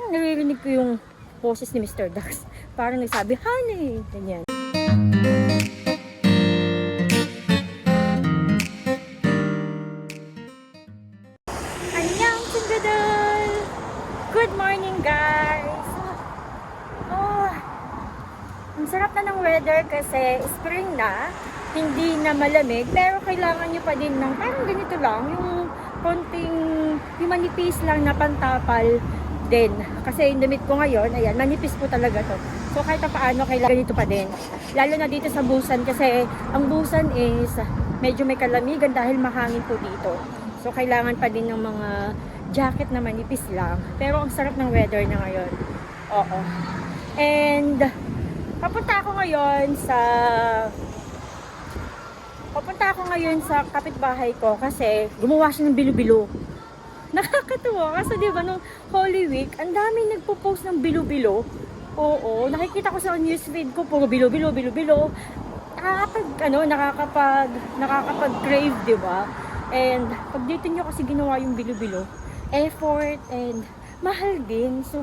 parang naririnig ko yung boses ni Mr. Dax. Parang nagsabi, honey, ganyan. Annyeong Sungadol! Good morning, guys! Oh, ang sarap na ng weather kasi spring na, hindi na malamig, pero kailangan nyo pa din ng parang ganito lang, yung konting, yung manipis lang na pantapal din. Kasi yung damit ko ngayon, ayan, manipis po talaga to. So kahit paano, kailangan ganito pa din. Lalo na dito sa Busan kasi ang Busan is medyo may kalamigan dahil mahangin po dito. So kailangan pa din ng mga jacket na manipis lang. Pero ang sarap ng weather na ngayon. Oo. And papunta ako ngayon sa kapitbahay ko kasi gumawa siya ng bilo-bilo. Nakakatuwa kasi di ba nung Holy Week, ang daming nagpo-post ng bilo-bilo. Oo, nakikita ko sa newsfeed ko puro bilo-bilo. Nakakapag-crave, di ba? And pag dito nyo kasi ginawa yung bilo-bilo, effort and mahal din. So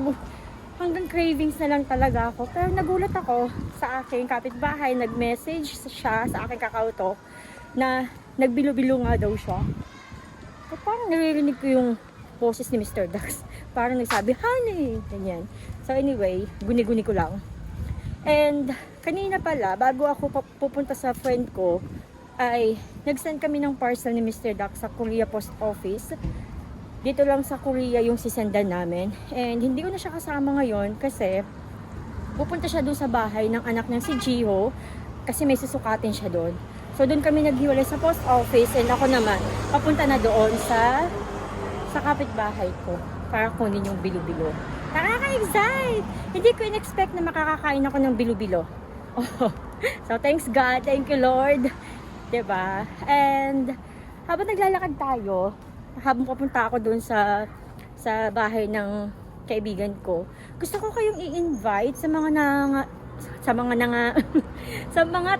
hanggang cravings na lang talaga ako. Pero nagulat ako sa aking kapitbahay, nag-message siya sa aking kakauto na nagbilo-bilo nga daw siya. At parang naririnig ko yung boses ni Mr. Dax. Parang nagsabi, honey, ganyan. So anyway, guni-guni ko lang. And kanina pala, bago ako pupunta sa friend ko, ay nag-send kami ng parcel ni Mr. Dax sa Korea Post Office. Dito lang sa Korea yung sisendan namin. And hindi ko na siya kasama ngayon kasi pupunta siya doon sa bahay ng anak ng si Jiho kasi may susukatin siya doon. So doon kami naghiwalay sa post office and ako naman papunta na doon sa kapitbahay ko para kunin yung bilo-bilo. Nakaka-excite! Hindi ko in-expect na makakakain ako ng bilo-bilo. Oh. So thanks God, thank you Lord. 'Di ba? And habang naglalakad tayo, habang papunta ako doon sa bahay ng kaibigan ko, gusto ko kayong i-invite sa mga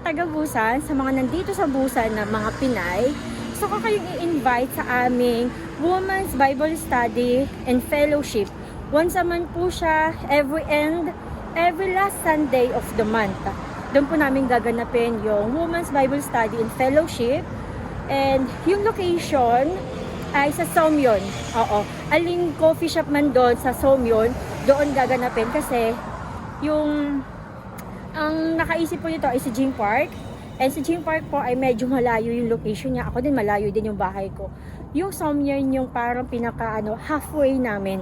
taga-Busan, sa mga nandito sa Busan na mga Pinay. Gusto ko kayong i-invite sa aming Women's Bible Study and Fellowship. Once a month po siya, every last Sunday of the month. Doon po namin gaganapin yung Women's Bible Study and Fellowship. And yung location ay sa Somyeon. Oo. Aling coffee shop man doon sa Somyeon, doon gaganapin kasi ang nakaisip po nito ay si Jing Park. And si Jing Park po ay medyo malayo yung location niya. Ako din malayo din yung bahay ko. Yung Somyeon yung parang halfway namin.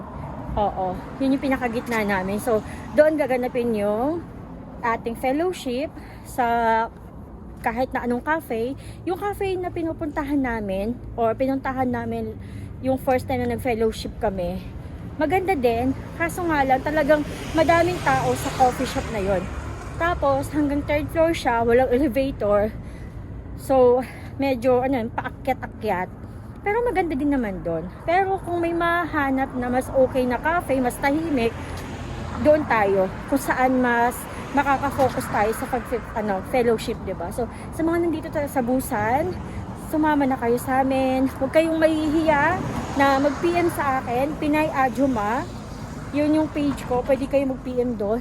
Oo. Yun yung pinakagitna namin. So, doon gaganapin yung ating fellowship sa kahit na anong cafe. Yung cafe na pinupuntahan namin or pinuntahan namin yung first time na nag-fellowship kami, maganda din. Kaso nga lang, talagang madaming tao sa coffee shop na yon. Tapos, hanggang third floor siya, walang elevator. So, medyo, paakyat-akyat. Pero maganda din naman doon. Pero kung may mahanap na mas okay na cafe, mas tahimik, doon tayo. Kung saan mas makaka-focus tayo sa fellowship, diba? So, sa mga nandito sa Busan, sumama na kayo sa amin. Huwag kayong mahihiya na mag-PM sa akin, Pinay Ajuma. Yun yung page ko, pwede kayo mag-PM doon.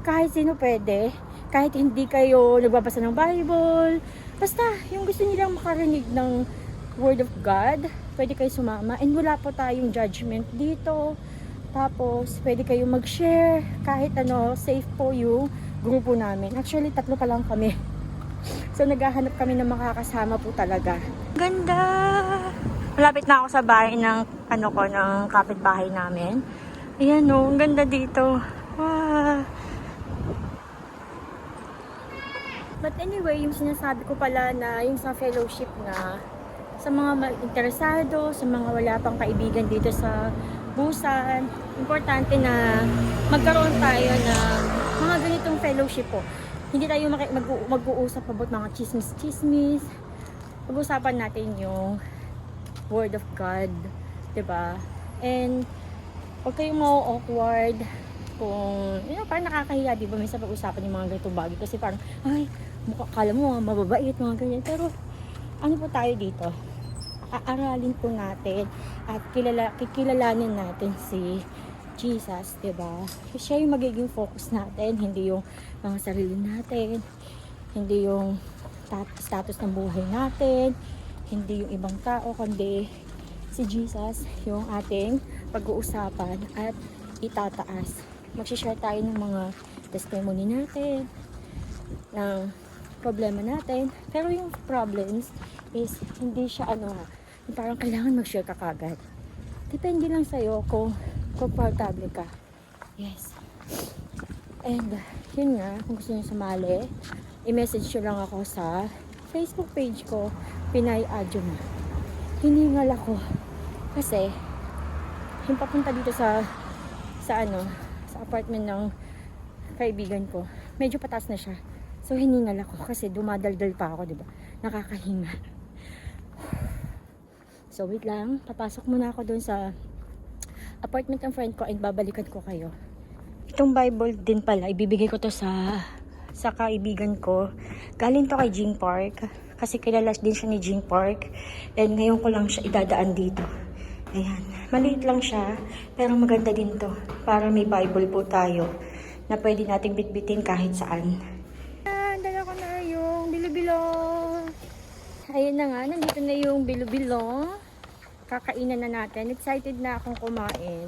Kahit sino pwede, kahit hindi kayo nagbabasa ng Bible, basta yung gusto nilang makarinig ng Word of God, pwede kayo sumama. And wala po tayong judgment dito. Tapos, pwede kayo mag-share, kahit safe po yung grupo namin. Actually, 3 pa lang kami. So, naghahanap kami ng makakasama po talaga. Ganda! Malapit na ako sa bahay ng kapitbahay namin. Ayan ang ganda dito. Wow! But anyway, yung sinasabi ko pala na yung sa fellowship na sa mga interesado, sa mga wala pang kaibigan dito sa Busan, importante na magkaroon tayo ng mga ganitong fellowship po. Hindi tayo mag-uusap about mga chismis. Pag-usapan natin yung Word of God, 'di ba? And huwag kayong ma-awkward kung, parang nakakahiya, di ba? Minsan pag-usapan yung mga ganitong bagay kasi parang, ay, kala mo mababait, mga ganyan. Pero, ano po tayo dito? Aaralin po natin at kikilalanin natin si Jesus, 'di ba? Siya yung magiging focus natin, hindi yung mga sarili natin, hindi yung status ng buhay natin, hindi yung ibang tao, kundi si Jesus yung ating pag-uusapan at itataas. Mag-share tayo ng mga testimony natin, ng problema natin. Pero yung problems is hindi siya yung parang kailangan mag-share ka kagad. Depende lang sa'yo kung comfortable ka. Yes. And yun nga, kung gusto nyo sumali, i-message nyo lang ako sa Facebook page ko, Pinay Adjuma. Hiningal ako kasi yung papunta dito sa apartment ng kaibigan ko, medyo patas na siya. So hiningal ako kasi dumadaldal pa ako, 'di ba? Nakakahinga. So wait lang, papasok muna ako doon sa apartment ng friend ko and babalikan ko kayo. Itong Bible din pala, ibibigay ko to sa kaibigan ko. Galing to kay Jing Park kasi kilala din siya ni Jing Park and ngayon ko lang siya idadaan dito. Ayan, maliit lang siya pero maganda din to para may Bible po tayo na pwede nating bitbitin kahit saan. Dala ko na yung bilo-bilo. Ayun na nga, nandito na yung bilo-bilo. Kakainan na natin. Excited na akong kumain.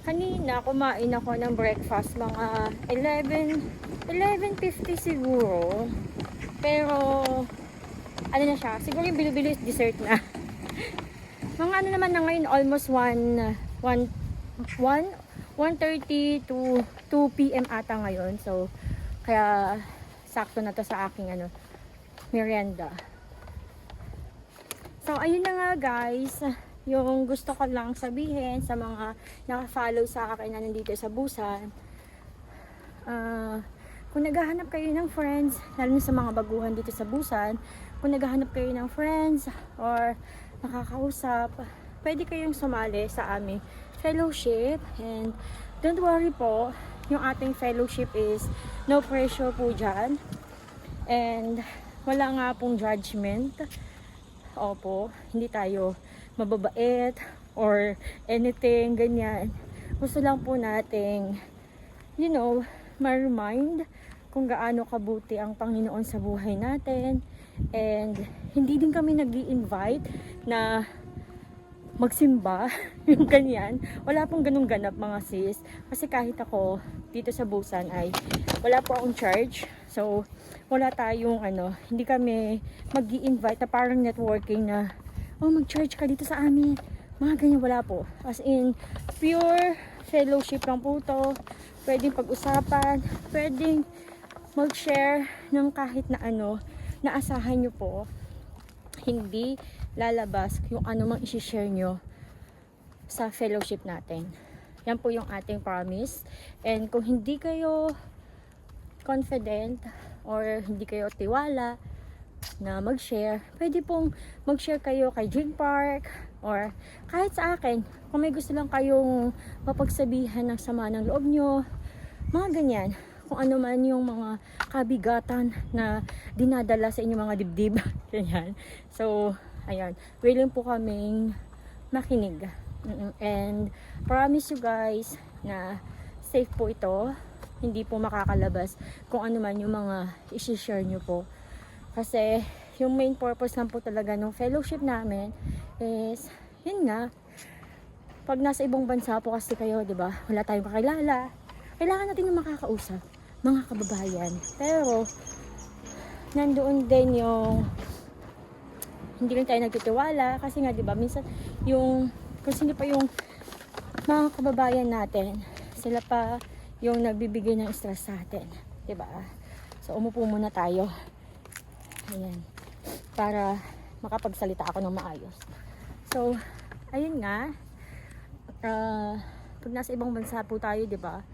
Kanina, kumain ako ng breakfast mga 11:50 siguro. Pero, ano na siya, siguro yung bilo-bilo is dessert na. Mga ano naman na ngayon, almost 1:30 to 2 p.m. ata ngayon. So, kaya sakto na to sa aking merienda. So, ayun na nga guys, yung gusto ko lang sabihin sa mga naka-follow sa akin na nandito sa Busan. Kung naghahanap kayo ng friends, lalo na sa mga baguhan dito sa Busan, kung naghahanap kayo ng friends or nakakausap, pwede kayong sumali sa aming fellowship. And don't worry po, yung ating fellowship is no pressure po dyan. And wala nga pong judgment. Opo, hindi tayo mababait or anything, ganyan. Gusto lang po nating, ma-remind kung gaano kabuti ang Panginoon sa buhay natin. And hindi din kami nag-i-invite na magsimba, yung ganyan. Wala pong ganung ganap mga sis. Kasi kahit ako dito sa Busan ay wala po akong charge. So, wala tayong hindi kami mag-i-invite na parang networking na, oh, mag-charge ka dito sa amin. Mga ganyan, wala po. As in, pure fellowship lang po to. Pwedeng pag-usapan, pwedeng mag-share ng kahit na naasahan nyo po. Hindi lalabas yung mang isi-share nyo sa fellowship natin. Yan po yung ating promise. And kung hindi kayo confident or hindi kayo tiwala na mag-share, pwede pong mag-share kayo kay Jing Park or kahit sa akin. Kung may gusto lang kayong mapagsabihan ng sama ng loob nyo, mga ganyan. Kung ano man yung mga kabigatan na dinadala sa inyong mga dibdib. Ganyan. So, ayan. Willing po kaming makinig. And promise you guys na safe po ito. Hindi po makakalabas kung ano man yung mga isi-share nyo po. Kasi yung main purpose lang po talaga ng fellowship namin is, yun nga, pag nasa ibang bansa po kasi kayo, di ba, wala tayong kakilala, kailangan natin yung makakausap, mga kababayan. Pero, nandoon din yung hindi rin tayo nagtitiwala kasi nga, di ba, minsan yung, kung sino pa yung mga kababayan natin, sila pa yung nagbibigay ng stress sa atin, di ba? So, umupo muna tayo. Ayan. Para makapagsalita ako ng maayos. So, ayun nga. Pag nasa ibang bansa po tayo, di ba?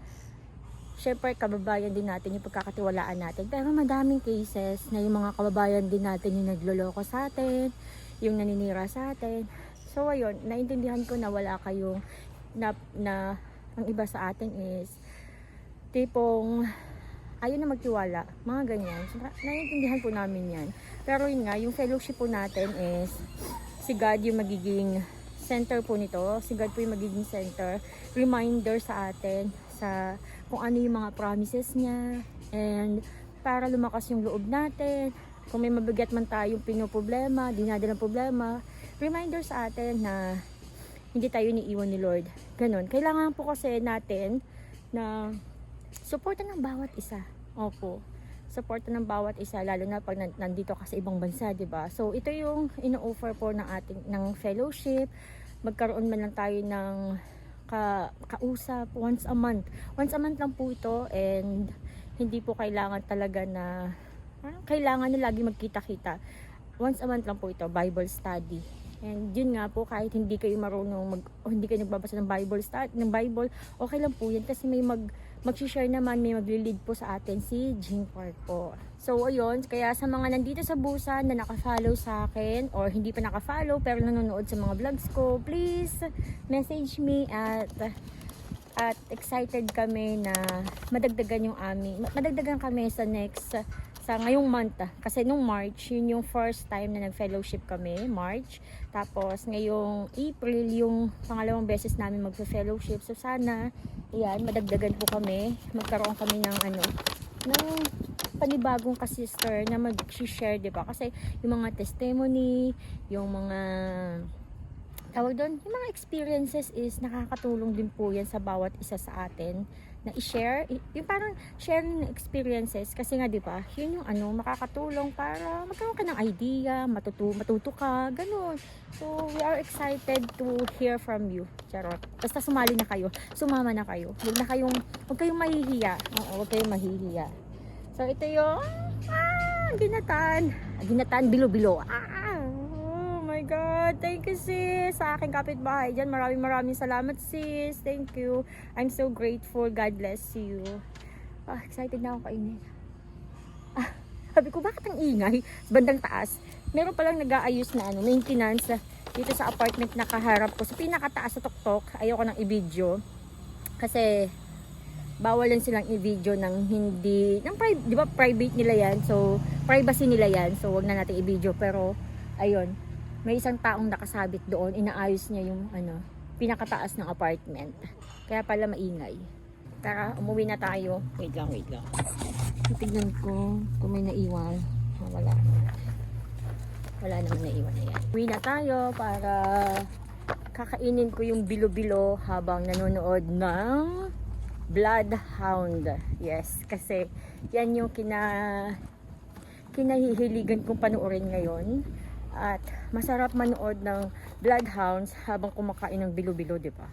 Syempre, kababayan din natin yung pagkakatiwalaan natin. Pero madaming cases na yung mga kababayan din natin yung nagloloko sa atin, yung naninira sa atin. So, ayun, naintindihan ko na wala kayong na ang iba sa atin is tipong ayaw na magtiwala, mga ganyan. So, naiintindihan po namin yan. Pero yun nga, yung fellowship po natin is si God yung magiging center po nito. Si God po yung magiging center. Reminder sa atin sa kung ano yung mga promises niya, and para lumakas yung loob natin. Kung may mabigat man tayong pinoproblema, dinadalang problema, reminder sa atin na hindi tayo iniiwan ni Lord. Ganon. Kailangan po kasi natin na suporta ng bawat isa. Opo. Suporta ng bawat isa, lalo na pag nandito ka sa ibang bansa, 'di ba? So ito yung ino-offer po ng ating fellowship. Magkaroon man lang tayo ng kausap once a month. Once a month lang po ito, and hindi po kailangan talaga na kailangan na lagi magkita-kita. Once a month lang po ito, Bible study. And yun nga po, kahit hindi kayo marunong hindi kayo nagbabasa ng Bible, okay lang po yan kasi may mag-share naman, may magli-lead po sa atin si Jing Park po. So ayun, kaya sa mga nandito sa Busan na naka-follow sa akin or hindi pa naka-follow pero nanonood sa mga vlogs ko, please message me at excited kami na madagdagan kami sa ngayong month, kasi nung March, yun yung first time na nag-fellowship kami, March. Tapos ngayong April, yung pangalawang beses namin mag-fellowship. So sana, ayan, madagdagan po kami. Magkaroon kami ng panibagong ka-sister na mag-share, diba? Kasi yung mga testimony, yung mga tawag doon, yung mga experiences is nakakatulong din po yan sa bawat isa sa atin na i-share, yung parang sharing experiences, kasi nga 'di ba, yun yung makakatulong para magkaroon ka ng idea, matuto ka, ganun. So we are excited to hear from you. Charot. Basta sumali na kayo, sumama na kayo. Huwag kayong mahihiya. Oo, huwag kayong mahihiya. So ito yung ginataan bilo-bilo. Oh my God, thank you sis sa aking kapitbahay dyan. Maraming salamat sis, thank you. I'm so grateful, God bless you. Excited na ako kainin. Sabi ko, bakit ang ingay sa bandang taas? Meron palang nag-aayos na maintenance dito sa apartment na kaharap ko. Sa pinakataas sa tuktok, ayoko nang i-video kasi bawal lang silang i-video ng hindi di ba private nila yan, so privacy nila yan, so wag na natin i-video. Pero ayun, may isang taong nakasabit doon, inaayos niya yung pinakataas ng apartment. Kaya pala maingay. Tara, umuwi na tayo. Wait lang. Tignan ko kung may naiwan. Wala naman naiwan na yan. Uwi na tayo para kakainin ko yung bilo-bilo habang nanonood ng Bloodhound. Yes, kasi yan yung kinahihiligan kong panoorin ngayon. At masarap manood ng Bloodhounds habang kumakain ng bilo-bilo, di ba?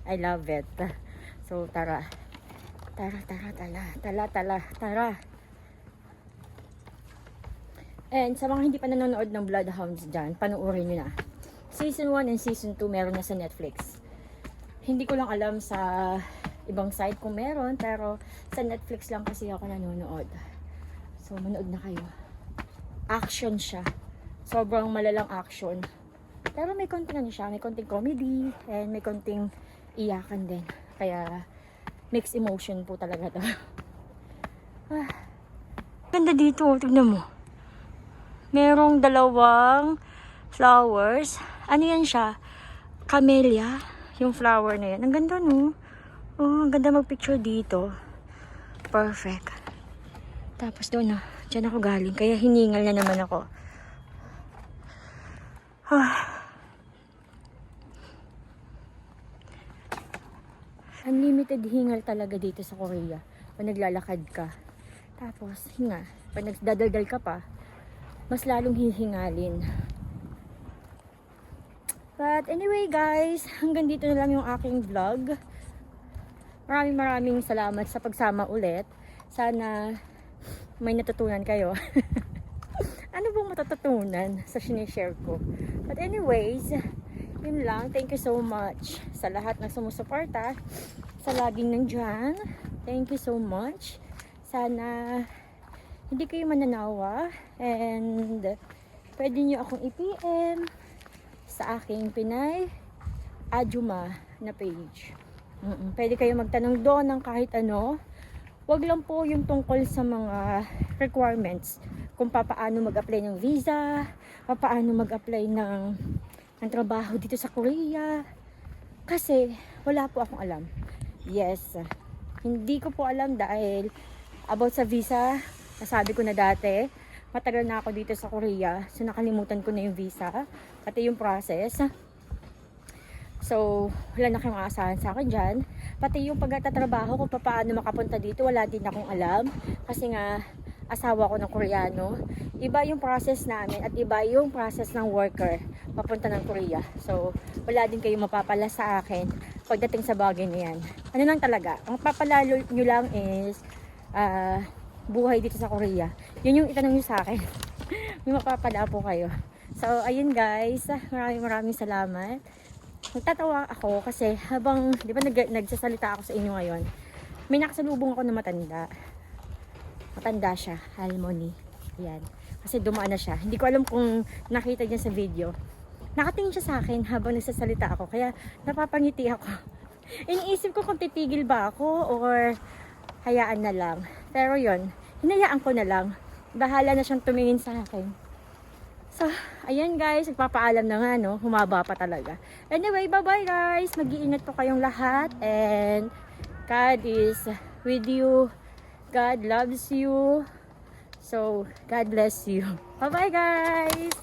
I love it. So tara. And sa mga hindi pa nanonood ng Bloodhounds dyan, panoorin nyo na. Season 1 and Season 2 meron na sa Netflix. Hindi ko lang alam sa ibang site kung meron, pero sa Netflix lang kasi ako nanonood. So manood na kayo. Action siya. Sobrang malalang action. Pero may konting siya, may konting comedy, and may konting iyakan din. Kaya mixed emotion po talaga to. Ganda dito, tignan mo. Merong dalawang flowers. Ano yan siya? Camellia. Yung flower na yan. Ang ganda, no? Oh, ang ganda magpicture dito. Perfect. Tapos doon na. Diyan ako galing. Kaya hiningal na naman ako. Unlimited hingal talaga dito sa Korea. Pag naglalakad ka. Tapos, hinga. Pag nagdadaldal ka pa, mas lalong hihingalin. But anyway guys, hanggang dito na lang yung aking vlog. Maraming salamat sa pagsama ulit. Sana may natutunan kayo. Ano bang matututunan sa sinishare ko? But anyways, yun lang. Thank you so much sa lahat ng sumusuporta, sa laging nandyan. Thank you so much. Sana hindi kayo mananawa, and pwede nyo akong i-PM sa aking Pinay Ajuma na page. Pwede kayo magtanong doon ng kahit ano. Wag lang po yung tungkol sa mga requirements, kung paano mag-apply ng visa, paano mag-apply ng ng trabaho dito sa Korea. Kasi wala po akong alam. Yes, hindi ko po alam dahil about sa visa, nasabi ko na dati, matagal na ako dito sa Korea. So nakalimutan ko na yung visa, pati yung process. So, wala na kayong aasahan sa akin dyan. Pati yung pagtatrabaho kung paano makapunta dito, wala din akong alam. Kasi nga, asawa ko ng Koreano. Iba yung process namin at iba yung process ng worker papunta ng Korea. So, wala din kayong mapapala sa akin pagdating sa bagay na yan. Ano lang talaga, ang papalalo nyo lang is buhay dito sa Korea. Yun yung itanong nyo sa akin. May mapapala po kayo. So, ayun guys, maraming salamat. Nagtatawa ako kasi habang, di ba nagsasalita ako sa inyo ngayon, may nakasalubong ako na matanda. Matanda siya, Halmoni. Ayan. Kasi dumaan na siya. Hindi ko alam kung nakita niya sa video. Nakatingin siya sa akin habang nagsasalita ako. Kaya napapangiti ako. Iniisip ko kung titigil ba ako or hayaan na lang. Pero yon, hinayaan ko na lang. Bahala na siyang tumingin sa akin. So, ayan guys, nagpapaalam na nga, no? Humaba pa talaga. Anyway, bye-bye guys. Mag-iingat po kayong lahat. And God is with you. God loves you. So, God bless you. Bye-bye guys.